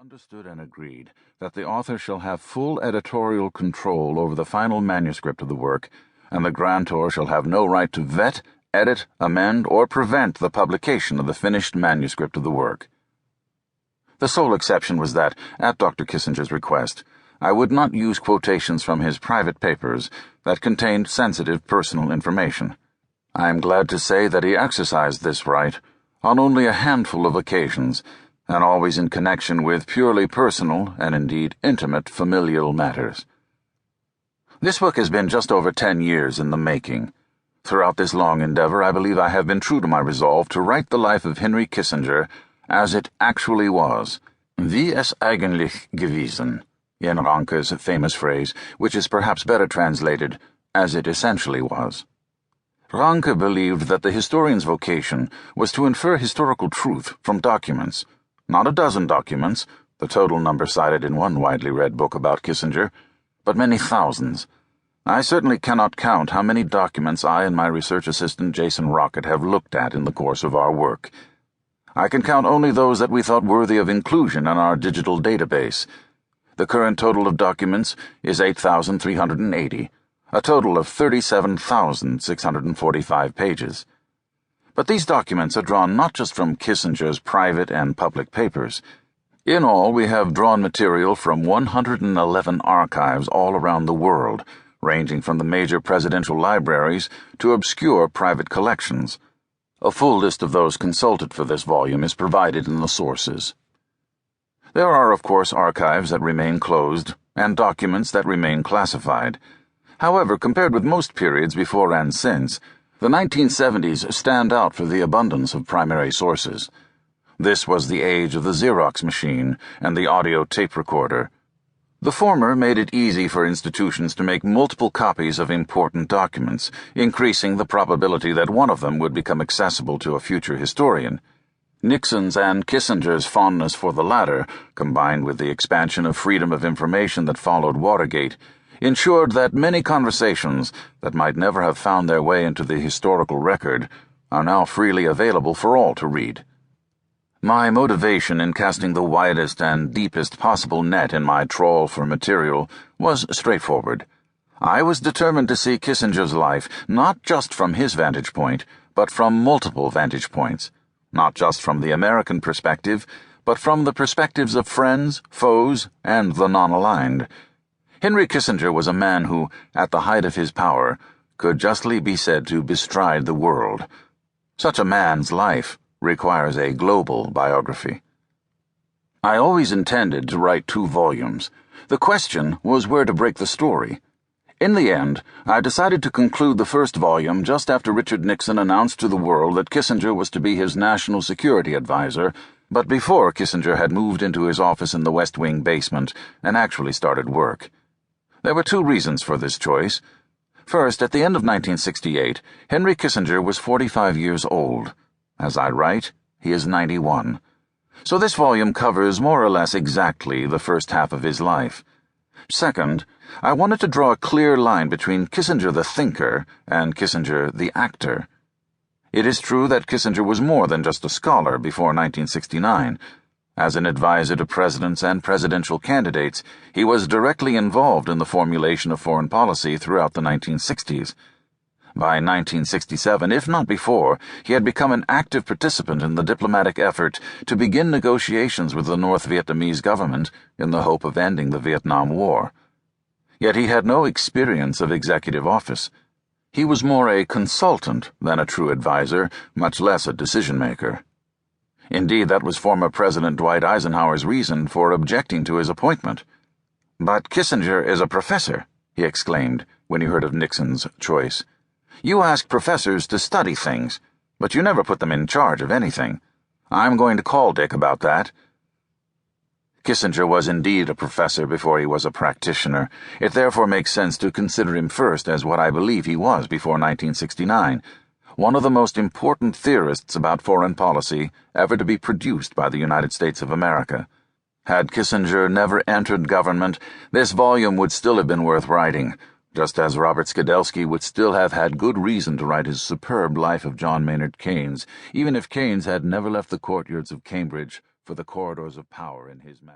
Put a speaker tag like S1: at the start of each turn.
S1: understood and agreed that the author shall have full editorial control over the final manuscript of the work, and the grantor shall have no right to vet, edit, amend, or prevent the publication of the finished manuscript of the work. The sole exception was that, at Dr. Kissinger's request, I would not use quotations from his private papers that contained sensitive personal information. I am glad to say that he exercised this right on only a handful of occasions, and always in connection with purely personal and indeed intimate familial matters. This book has been just over 10 years in the making. Throughout this long endeavor, I believe I have been true to my resolve to write the life of Henry Kissinger as it actually was, wie es eigentlich gewesen, in Ranke's famous phrase, which is perhaps better translated, as it essentially was. Ranke believed that the historian's vocation was to infer historical truth from documents, not a dozen documents, the total number cited in one widely read book about Kissinger, but many thousands. I certainly cannot count how many documents I and my research assistant Jason Rocket have looked at in the course of our work. I can count only those that we thought worthy of inclusion in our digital database. The current total of documents is 8,380, a total of 37,645 pages. But these documents are drawn not just from Kissinger's private and public papers. In all, we have drawn material from 111 archives all around the world, ranging from the major presidential libraries to obscure private collections. A full list of those consulted for this volume is provided in the sources. There are, of course, archives that remain closed and documents that remain classified. However, compared with most periods before and since, the 1970s stand out for the abundance of primary sources. This was the age of the Xerox machine and the audio tape recorder. The former made it easy for institutions to make multiple copies of important documents, increasing the probability that one of them would become accessible to a future historian. Nixon's and Kissinger's fondness for the latter, combined with the expansion of freedom of information that followed Watergate, ensured that many conversations that might never have found their way into the historical record are now freely available for all to read. My motivation in casting the widest and deepest possible net in my trawl for material was straightforward. I was determined to see Kissinger's life not just from his vantage point, but from multiple vantage points, not just from the American perspective, but from the perspectives of friends, foes, and the non-aligned. Henry Kissinger was a man who, at the height of his power, could justly be said to bestride the world. Such a man's life requires a global biography. I always intended to write 2 volumes. The question was where to break the story. In the end, I decided to conclude the first volume just after Richard Nixon announced to the world that Kissinger was to be his national security advisor, but before Kissinger had moved into his office in the West Wing basement and actually started work. There were 2 reasons for this choice. First, at the end of 1968, Henry Kissinger was 45 years old. As I write, he is 91. So this volume covers more or less exactly the first half of his life. Second, I wanted to draw a clear line between Kissinger the thinker and Kissinger the actor. It is true that Kissinger was more than just a scholar before 1969. As an advisor to presidents and presidential candidates, he was directly involved in the formulation of foreign policy throughout the 1960s. By 1967, if not before, he had become an active participant in the diplomatic effort to begin negotiations with the North Vietnamese government in the hope of ending the Vietnam War. Yet he had no experience of executive office. He was more a consultant than a true advisor, much less a decision-maker. Indeed, that was former President Dwight Eisenhower's reason for objecting to his appointment. "But Kissinger is a professor," he exclaimed when he heard of Nixon's choice. "You ask professors to study things, but you never put them in charge of anything. I'm going to call Dick about that." Kissinger was indeed a professor before he was a practitioner. It therefore makes sense to consider him first as what I believe he was before 1969. One of the most important theorists about foreign policy ever to be produced by the United States of America. Had Kissinger never entered government, this volume would still have been worth writing, just as Robert Skidelsky would still have had good reason to write his superb life of John Maynard Keynes, even if Keynes had never left the courtyards of Cambridge for the corridors of power in his majesty.